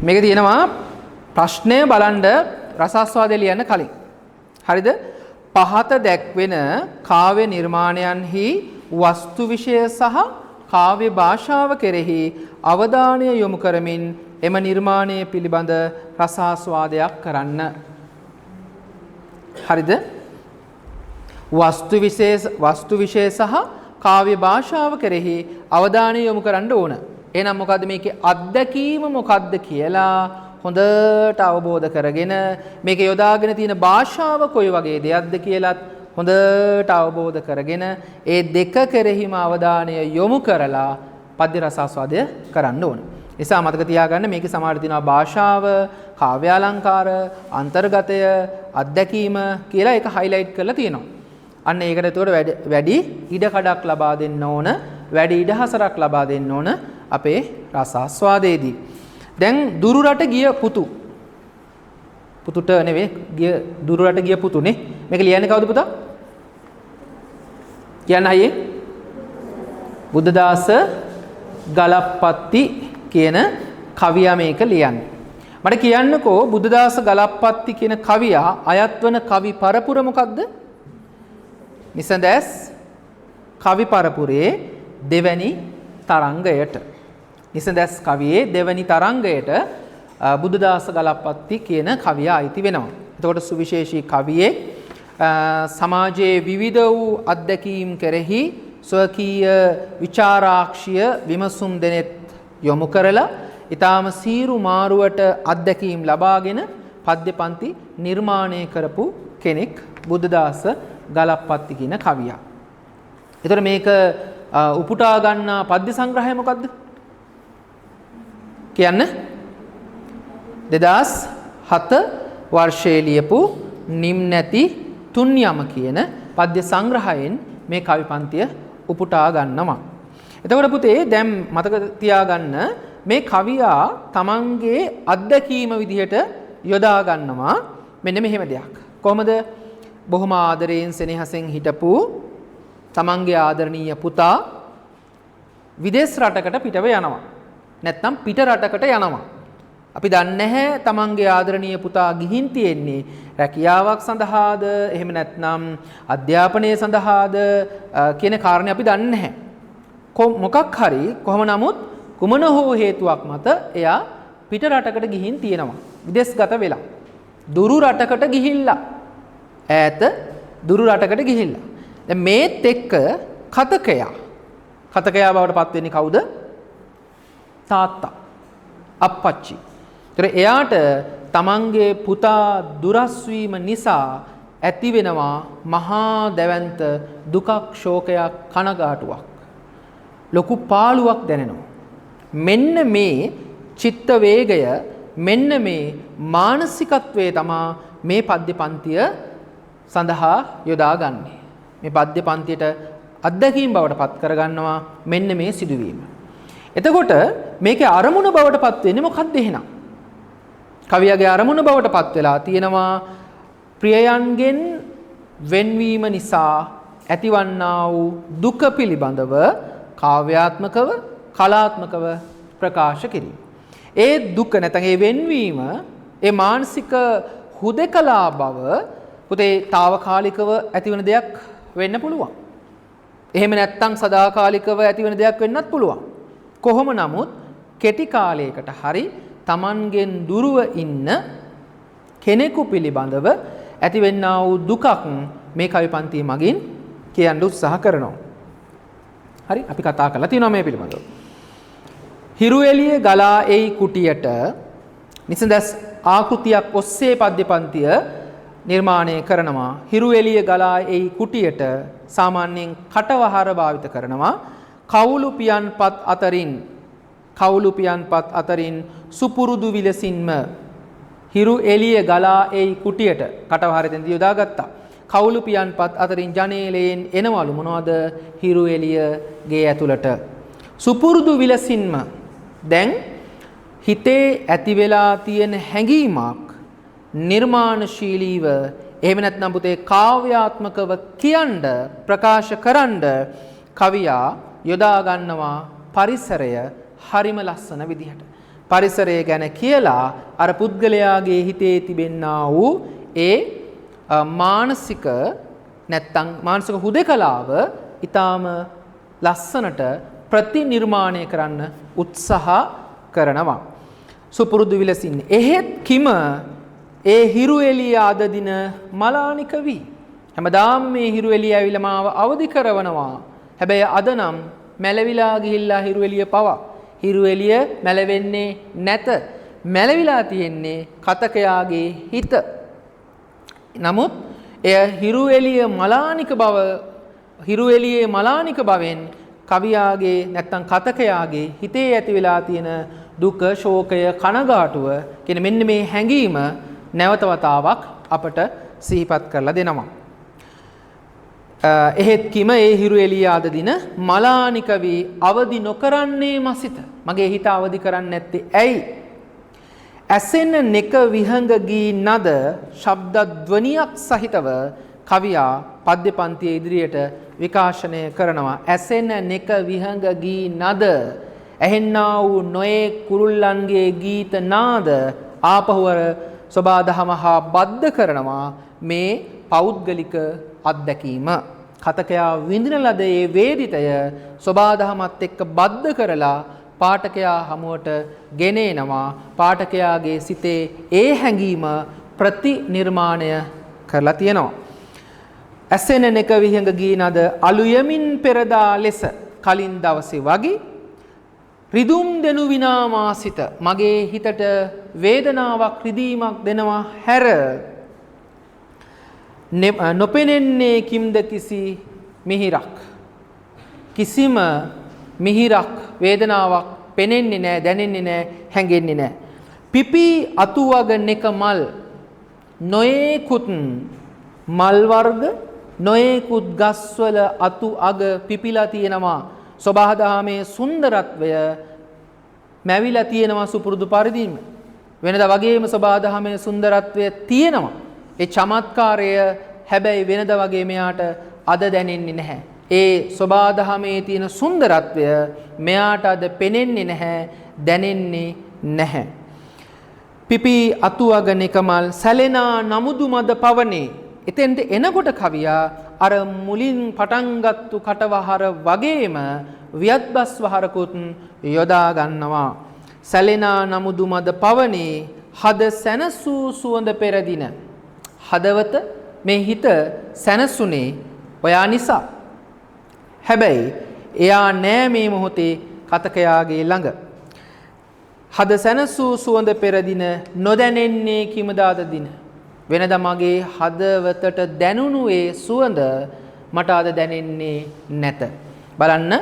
මේක තියෙනවා ප්‍රශ්නය බලන්න රසාස්වාදය ලියන්න කලින්. හරිද? පහත දැක්වෙන කාව්‍ය නිර්මාණයන්හි වස්තු විෂය සහ කාව්‍ය භාෂාව කෙරෙහි අවධානය යොමු කරමින් එම නිර්මාණය පිළිබඳ රසාස්වාදයක් කරන්න. හරිද? වස්තු විෂය සහ කාව්‍ය භාෂාව කෙරෙහි අවධානය යොමු කරන්න ඕන. එහෙනම් මොකද්ද මේකේ අත්දැකීම මොකද්ද කියලා හොඳට අවබෝධ කරගෙන මේක යොදාගෙන තියෙන භාෂාව කොයි වගේ දෙයක්ද කියලාත් හොඳට අවබෝධ කරගෙන ඒ දෙක කෙරෙහිම අවධානය යොමු කරලා පද්‍ය රසාස්වාදය කරන්න ඕන. නිසා මතක තියාගන්න මේකේ සමහර තියෙනවා භාෂාව, කාව්‍ය අලංකාර, අන්තර්ගතය, අත්දැකීම කියලා ඒක හයිලයිට් කරලා තියෙනවා. අන්න ඒකට එතකොට වැඩි ඉඩකඩක් ලබා දෙන්න ඕන, වැඩි ඉඩහසරක් ලබා දෙන්න ඕන අපේ රසාස්වාදයේදී. දැන් දුරු රට ගිය පුතුට නෙවෙයි දුරු රට ගිය පුතුනේ. මේක ලියන්නේ කවුද පුතා? කියන්න අයියේ. බුද්ධදාස ගලප්පත්ති කියන කවියා මේක ලියන්නේ. මට කියන්නකෝ බුද්ධදාස ගලප්පත්ති කියන කවියා අයත් වන කවි පරපුර මොකක්ද? නිසඳැස් කවි පරපුරේ දෙවැනි තරංගයට. නිසඳැස් කවියේ දෙවැනි තරංගයට බුද්ධදාස ගලප්පත්ති කියන කවියා අයිති වෙනවා. එතකොට සුවිශේෂී කවියේ සමාජයේ විවිධ වූ අත්දැකීම් කෙරෙහි ස්වකීය විචාරාක්ෂිය විමසුම් දෙනෙත් යොමු කරලා ඊටාම සීරු මාරුවට අත්දැකීම් ලබාගෙන පද්‍ය පන්ති නිර්මාණය කරපු කෙනෙක් බුද්ධදාස ගලප්පත්ති කියන කවියා. එතකොට මේක උපුටා ගන්නා පද්‍ය සංග්‍රහය මොකද්ද? කියන්න. 2007 වර්ෂයේ ලියපු නිම්නැති තුන් යම කියන පද්‍ය සංග්‍රහයෙන් මේ කවි පන්තිය උපුටා ගන්නවා. එතකොට පුතේ දැන් මතක තියාගන්න මේ කවියා තමන්ගේ අත්දැකීම විදිහට යොදා ගන්නවා මෙන්න මෙහෙම දෙයක්. කොහොමද? බොහොම ආදරයෙන් සෙනෙහසෙන් හිටපු තමන්ගේ ආදරණීය පුතා විදේශ රටකට පිටව යනවා. නැත්නම් පිට රටකට යනවා. අපි දන්නේ නැහැ තමන්ගේ ආදරණීය පුතා ගිහින් තියෙන්නේ රැකියාවක් සඳහාද එහෙම නැත්නම් අධ්‍යාපනය සඳහාද කියන කාරණේ අපි දන්නේ නැහැ. මොකක් හරි කොහොම නමුත් කුමන හෝ හේතුවක් මත එයා පිට රටකට ගිහින් තියෙනවා. විදේශගත වෙලා. දුරු රටකට ගිහිල්ලා. ඈත දුරු රටකට ගිහිල්ලා. දැන් මේත් එක්ක කතකයා බවට පත් වෙන්නේ කවුද? තාත්තා. අප්පච්චි. ඒතර එයාට තමන්ගේ පුතා දුරස් වීම නිසා ඇති වෙනවා මහා දැවැන්ත දුකක්, ශෝකයක්, කනගාටුවක්. ලොකු පාළුවක් දැනෙනවා. මෙන්න මේ චිත්ත වේගය, මෙන්න මේ මානසිකත්වයේ තමා මේ පද්‍ය පන්තිය සඳහා යොදාගන්නේ. මේ පද්‍ය පන්තියට අත්දැකීම් බවට පත් කරගන්නවා මෙන්න මේ සිදුවීම. එතකොට මේකේ අරමුණ බවට පත් වෙන්නේ මොකක්ද එහෙනම්? කවියාගේ අරමුණ බවට පත් වෙලා තියෙනවා ප්‍රියයන්ගෙන් වෙන්වීම නිසා ඇතිවන්නා වූ දුක පිළිබඳව කාව්‍යාත්මකව, කලාත්මකව ප්‍රකාශ කිරීම. ඒ දුක නැත්නම් ඒ වෙන්වීම, ඒ මානසික හුදකලා බව පුතේ తాවකාලිකව ඇතිවන දෙයක් වෙන්න පුළුවන්. එහෙම නැත්නම් සදාකාලිකව ඇතිවන දෙයක් වෙන්නත් පුළුවන්. කොහොම නමුත් කෙටි කාලයකට හරි Tamangen දුරව ඉන්න කෙනෙකු පිළිබඳව ඇතිවෙන්නා වූ දුකක් මේ කවි පන්තිය මගින් කියන්න උත්සාහ කරනවා. හරි අපි කතා කරලා තියෙනවා මේ පිළිබඳව. හිරු එළිය ගලා එයි කුටියට නිසඳස් ආකෘතියක් ඔස්සේ පද්‍ය පන්තිය නිර්මාණය කරනවා. හිරු එළිය ගලා එයි කුටියට සාමාන්‍යයෙන් කටවහර භාවිත කරනවා. කවුළු පියන්පත් අතරින් සුපුරුදු විලසින්ම හිරු එළිය ගලා එයි කුටියට කටවහරෙන් යොදාගත්තා. කවුළු පියන්පත් අතරින් ජනේලයෙන් එනවලු මොනවද? හිරු එළිය ගේ ඇතුළට. සුපුරුදු විලසින්ම දැන් හිතේ ඇති වෙලා තියෙන හැඟීමක් නිර්මාණශීලීව එහෙම නැත්නම් පුතේ කාව්‍යාත්මකව කියන්න ප්‍රකාශ කරන්න කවියා යොදා ගන්නවා පරිසරය හරිම ලස්සන විදිහට. පරිසරය ගැන කියලා අර පුද්ගලයාගේ හිතේ තිබෙන්නා වූ ඒ මානසික නැත්තම් මානසික හුදකලාව ඊටාම ලස්සනට ප්‍රතිනිර්මාණය කරන්න උත්සාහ කරනවා. සුපුරුදු විලසින් එහෙත් කිම ඒ හිරු එළිය අද දින මලානික වී හැමදාම මේ හිරු එළිය ඇවිල්ලා මාව අවදි කරවනවා. හැබැයි අද නම් මැලවිලා ගිහිල්ලා හිරු එළිය පවා හිරු එළිය මැලවෙන්නේ නැත. මැලවිලා තියෙන්නේ කතකයාගේ හිත. නමුත් එය හිරු එළිය මලානික බව හිරු එළියේ මලානික බවෙන් කවියාගේ නැත්තම් කතකයාගේ හිතේ ඇති වෙලා තියෙන දුක, ශෝකය, කනගාටුව කියන මෙන්න මේ හැඟීම නැවත වතාවක් අපට සිහිපත් කරලා දෙනවා. එහෙත් කිම ඒ හිරු එළිය ආද දින මලානික වී අවදි නොකරන්නේ මසිත. මගේ හිත අවදි කරන්නේ නැත්තේ ඇයි? ඇසෙන නෙක විහංග ගී නද ශබ්ද ධ්වනියක් සහිතව කවියා පද්‍ය පන්තියේ ඉදිරියට විකාශනය කරනවා. ඇසෙන නෙක විහංග ගී නද ඇහෙන්නා වූ නොයේ කුරුල්ලන්ගේ ගීත නාද ආපහුවර සබාදහම හා බද්ධ කරනවා මේ පෞද්ගලික අත්දැකීම. කතකයා විඳින ලද ඒ වේදිතය සබාදහමත් එක්ක බද්ධ කරලා පාඨකයා හමුවට ගෙනෙනවා. පාඨකයාගේ සිතේ ඒ හැඟීම ප්‍රතිනිර්මාණය කරලා තියෙනවා. ඇසෙන නෙක විහඟ ගීනද අලුයමින් පෙරදා ලෙස කලින් දවසේ වගේ රිදුම් දෙනු විනාමාසිත මගේ හිතට වේදනාවක් රිදීමක් දෙනවා හැර නොපෙනෙන්නේ කිම්ද කිසි මිහිරක් කිසිම මිහිරක් වේදනාවක් පෙනෙන්නේ නැහැ, දැනෙන්නේ නැහැ, හැඟෙන්නේ නැහැ. පිපි අතුවග නෙක මල් නොයේකුත් මල් වර්ග නොයේකුත් ගස්වල අතු අග පිපිලා තියෙනවා. සබහාදහමේ සුන්දරත්වය මැවිලා තියෙනවා සුපුරුදු පරිදිම. වෙනදා වගේම සබහාදහමේ සුන්දරත්වය තියෙනවා. ඒ චමත්කාරය හැබැයි වෙනදා වගේ මෙයාට අද දැනෙන්නේ නැහැ. ඒ සබහාදහමේ තියෙන සුන්දරත්වය මෙයාට අද පෙනෙන්නේ නැහැ, දැනෙන්නේ නැහැ. පිපි අතුවග නෙකමල් සැලෙනා නමුදු මද පවනේ. එතෙන්ට එනකොට කවියා අර මුලින් පටන් ගත්තු කටවහර වගේම වියත්බස් වහරකුත් යොදා ගන්නවා. සැලෙනා නමුදු මද පවනේ හද සැනසූ සුවඳ පෙරදින. හදවත මේ හිත සැනසුනේ ඔයා නිසා. හැබැයි එයා නෑ මේ මොහොතේ කතකයාගේ ළඟ. හද සැනසූ සුවඳ පෙරදින නොදැනෙන්නේ කිමදාද දින. වෙනදා මගේ හදවතට දැනුණු ඒ සුවඳ මට අද දැනෙන්නේ නැත. බලන්න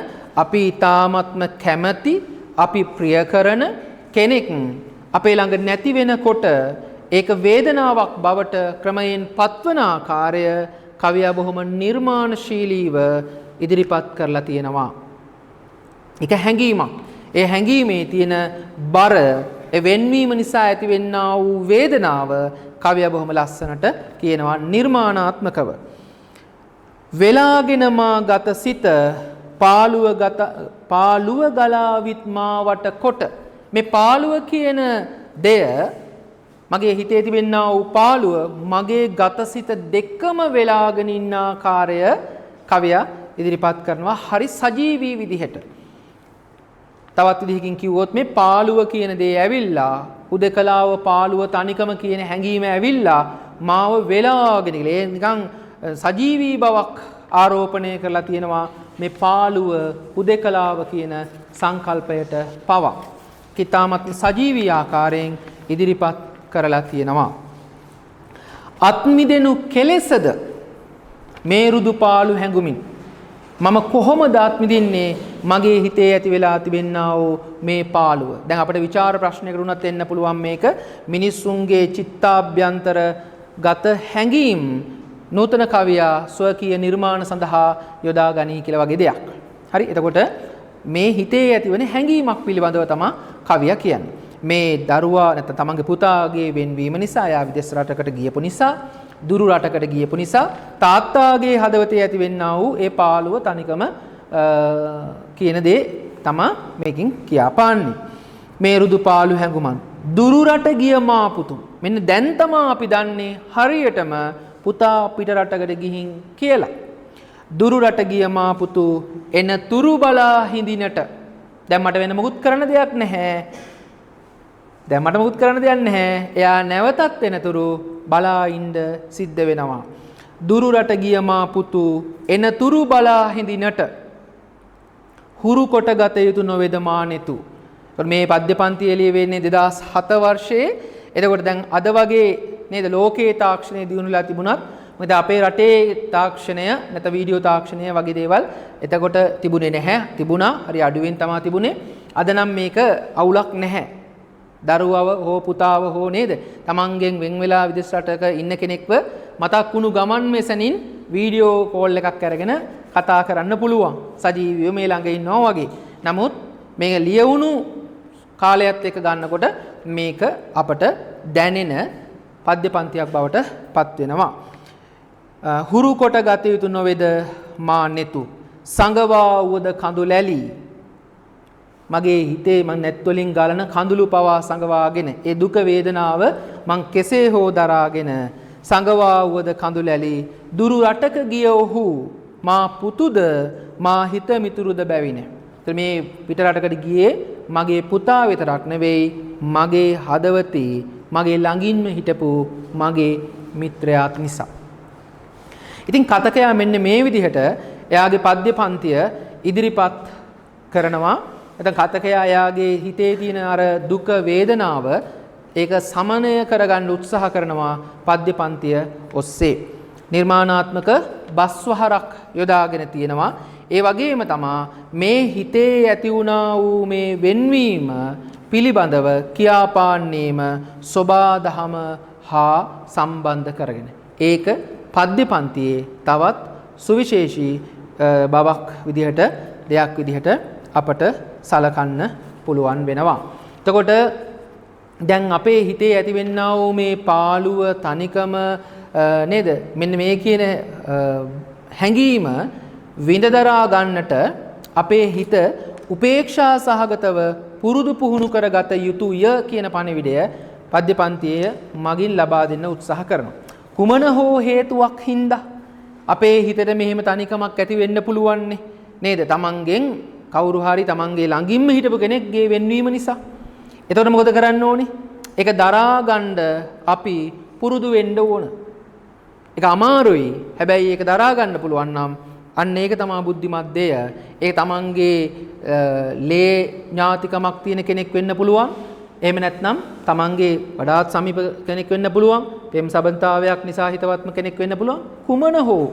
අපි ඊ타ත්ම කැමැති අපි ප්‍රිය කරන කෙනෙක් අපේ ළඟ නැති වෙනකොට ඒක වේදනාවක් බවට ක්‍රමයෙන් පත්වන ආකාරය කවියා බොහොම නිර්මාණශීලීව ඉදිරිපත් කරලා තියෙනවා. ඒක හැඟීමක්. ඒ හැඟීමේ තියෙන බර ඒ වෙන්වීම නිසා ඇතිවෙනා වූ වේදනාව කවියා බොහොම ලස්සනට කියනවා නිර්මාණාත්මකව. වෙලාගෙන මා ගත සිත පාළුව ගලාවිත් මාවට කොට. මේ පාළුව කියන දෙය මගේ හිතේ තිබෙනා වූ පාළුව මගේ ගත සිත දෙකම වෙලාගෙන ඉන්න ආකාරය කවියා ඉදිරිපත් කරනවා හරි සජීවී විදිහට. තවත් විදිහකින් කිව්වොත් මේ පාළුව කියන දේ ඇවිල්ලා උදකලාව පාළුව තනිකම කියන හැඟීම ඇවිල්ලා මාව වෙලාගෙන ඉල ඒ නිකන් සජීවී බවක් ආරෝපණය කරලා තියෙනවා මේ පාළුව උදකලාව කියන සංකල්පයට පවා. කිතාමත් සජීවී ආකාරයෙන් ඉදිරිපත් කරලා තියෙනවා. අත්මිදෙනු කෙලෙසද මේ රුදු පාළු හැඟුමින් මම කොහොමද අත්මිදින්නේ මගේ හිතේ ඇති වෙලා තිබෙනා වූ මේ පාළුව. දැන් අපිට විචාර ප්‍රශ්නයකට උනත් එන්න පුළුවන් මේක මිනිස්සුන්ගේ චිත්තාභ්‍යන්තර ගත හැඟීම් නූතන කවියා ස්වකීය නිර්මාණ සඳහා යොදා ගනී කියලා වගේ දෙයක්. හරි. එතකොට මේ හිතේ ඇතිවන හැඟීමක් පිළිබඳව තමයි කවියා කියන්නේ. මේ දරුවා නැත්නම් තමන්ගේ පුතාගේ වෙන්වීම නිසා එයා විදේශ රටකට ගියපු නිසා දුරු රටකට ගියපු නිසා තාත්තාගේ හදවතේ ඇතිවෙනා වූ ඒ පාළුව තනිකම කියන දේ තමයි මේකෙන් කියාපාන්නේ. මේ රුදු පාළු හැඟුමන් දුරු රට ගිය මා පුතුන්. මෙන්න දැන් තමයි අපි දන්නේ හරියටම පුතා පිට රටකට ගිහින් කියලා. දුරු රට ගිය මා පුතු එන තුරු බලා හිඳිනට. දැන් මට වෙන මොකුත් කරන්න දෙයක් නැහැ. එයා නැවතත් එනතුරු බලා ඉන්න සිද්ධ වෙනවා. දුරු රට ගිය මා පුතු එන තුරු බලා හිඳිනට හුරු කොට ගත යුතු නොවේද මානෙතු. මේ පද්‍ය පන්තිය එළියෙන්නේ 2007 වර්ෂයේ. එතකොට දැන් අද වගේ නේද ලෝකයේ තාක්ෂණය දියුණුලා තිබුණත් මොකද අපේ රටේ තාක්ෂණය නැත්නම් වීඩියෝ තාක්ෂණය වගේ දේවල් එතකොට තිබුණේ නැහැ. තිබුණා හරි අඩුවෙන් තමයි තිබුණේ. අද නම් මේක අවුලක් නැහැ. දරුවව හෝ පුතාව හෝ නේද තමන්ගෙන් වෙන් වෙලා විදේශ රටක ඉන්න කෙනෙක්ව මතක් වුණු ගමන් මෙසනින් වීඩියෝ කෝල් එකක් අරගෙන කතා කරන්න පුළුවන්. සජීවීව මේ ළඟ ඉන්නවා වගේ. නමුත් මේක ලියවුණු කාලයත් එක්ක ගන්නකොට මේක අපට දැනෙන පද්‍ය පන්තියක් බවට පත් වෙනවා. හුරු කොට ගත යුතු නොවේද මා නෙතු සංගවා වුවද කඳුලැලි. මගේ හිතේ මං නැත් වලින් ගලන කඳුළු පවා සංගවාගෙන ඒ දුක වේදනාව මං කෙසේ හෝ දරාගෙන සංගවා වුවද කඳුලැලි දුරු රටක ගිය ඔහු මා පුතුද මා හිත මිතුරුද බැවිනේ. මේ පිට රටකට ගියේ මගේ පුතා විතරක් නෙවෙයි මගේ හදවතේ මගේ ළඟින්ම හිටපු මගේ මිත්‍රයාත් නිසා. ඉතින් කතකයා මෙන්න මේ විදිහට එයාගේ පද්‍ය පන්තිය ඉදිරිපත් කරනවා. නැත්නම් කතකයා එයාගේ හිතේ තියෙන අර දුක වේදනාව ඒක සමනය කරගන්න උත්සාහ කරනවා පද්‍ය පන්තිය ඔස්සේ. නිර්මාණාත්මක බස්වහරක් යොදාගෙන තියෙනවා. ඒ වගේම තමා මේ හිතේ ඇති වුණා වූ මේ වෙන්වීම පිළිබඳව කියාපාන්නේම සෝබා දහම හා සම්බන්ධ කරගෙන. ඒක පද්‍ය පන්තියේ තවත් සුවිශේෂී බවක් විදිහට දෙයක් විදිහට අපට සලකන්න පුළුවන් වෙනවා. එතකොට දැන් අපේ හිතේ ඇතිවෙනා වූ මේ පාළුව තනිකම නේද මෙන්න මේ කියන හැඟීම විඳදරා ගන්නට අපේ හිත උපේක්ෂා සහගතව පුරුදු පුහුණු කරගත යුතුය කියන පණිවිඩය පද්‍ය පන්තියේ මගින් ලබා දෙන්න උත්සාහ කරනවා. කුමන හෝ හේතුවක් හින්දා අපේ හිතට මෙහෙම තනිකමක් ඇති වෙන්න පුළුවන් නේද? තමන්ගෙන් කවුරු හරි තමන්ගේ ළඟින්ම හිටපු කෙනෙක්ගේ වෙන්වීම නිසා. එතකොට මොකද කරන්න ඕනේ? ඒක දරා ගන්න අපි පුරුදු වෙන්න ඕන. ඒක අමාරුයි. හැබැයි ඒක දරා ගන්න පුළුවන් නම් අන්න ඒක තමයි බුද්ධිමත් දෙය. ඒ තමන්ගේ ලේ ඥාතිකමක් තියෙන කෙනෙක් වෙන්න පුළුවන්. එහෙම නැත්නම් තමන්ගේ වඩාත් සමීප කෙනෙක් වෙන්න පුළුවන්. ප්‍රේම සම්බන්ධතාවයක් නිසා හිතවත්ම කෙනෙක් වෙන්න පුළුවන්. කුමන හෝ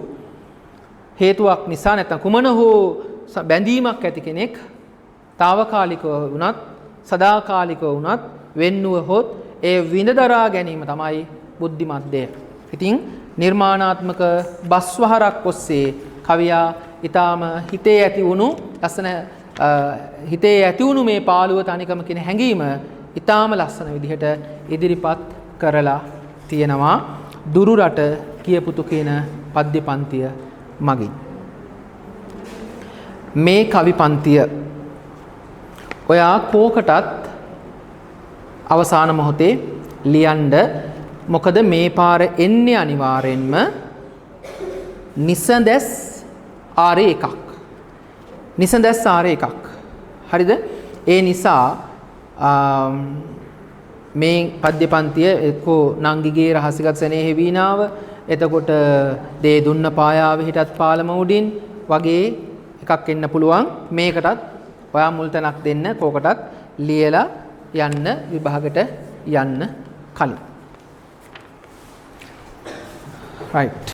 හේතුවක් නිසා නැත්නම් කුමන හෝ බැඳීමක් ඇති කෙනෙක් తాවකාලිකව වුණත් සදාකාලිකව වුණත් වෙන්නුවහොත් ඒ විඳදරා ගැනීම තමයි බුද්ධිමත් දෙය. ඉතින් නිර්මාණාත්මක බස්වහරක් ඔස්සේ කවියා ඊටාම හිතේ ඇති වුණු ලස්සන හිතේ ඇති වුණු මේ පාළුව තනිකම කියන හැඟීම ඊටාම ලස්සන විදිහට ඉදිරිපත් කරලා තියෙනවා දුරු රට කියපුතු කියන පද්‍ය පන්තිය මගින්. මේ කවි පන්තිය ඔයා කෝකටත් අවසාන මොහොතේ ලියන්න. මොකද මේ පාර එන්නේ අනිවාර්යෙන්ම නිසඳස් ආරේ එකක්. නිසඳස් ආරේ එකක්. හරිද? ඒ නිසා මේ පද්‍ය පන්තිය එක්කෝ නංගිගේ රහසිගත සෙනෙහි වීණාව, එතකොට දේ දුන්න පායාවෙ හිටත් පාලම උඩින් වගේ එකක් එන්න පුළුවන්. මේකටත් ඔයා මුල් තැනක් දෙන්න කෝකටත් ලියලා යන්න විභාගයට යන්න කලින්. right.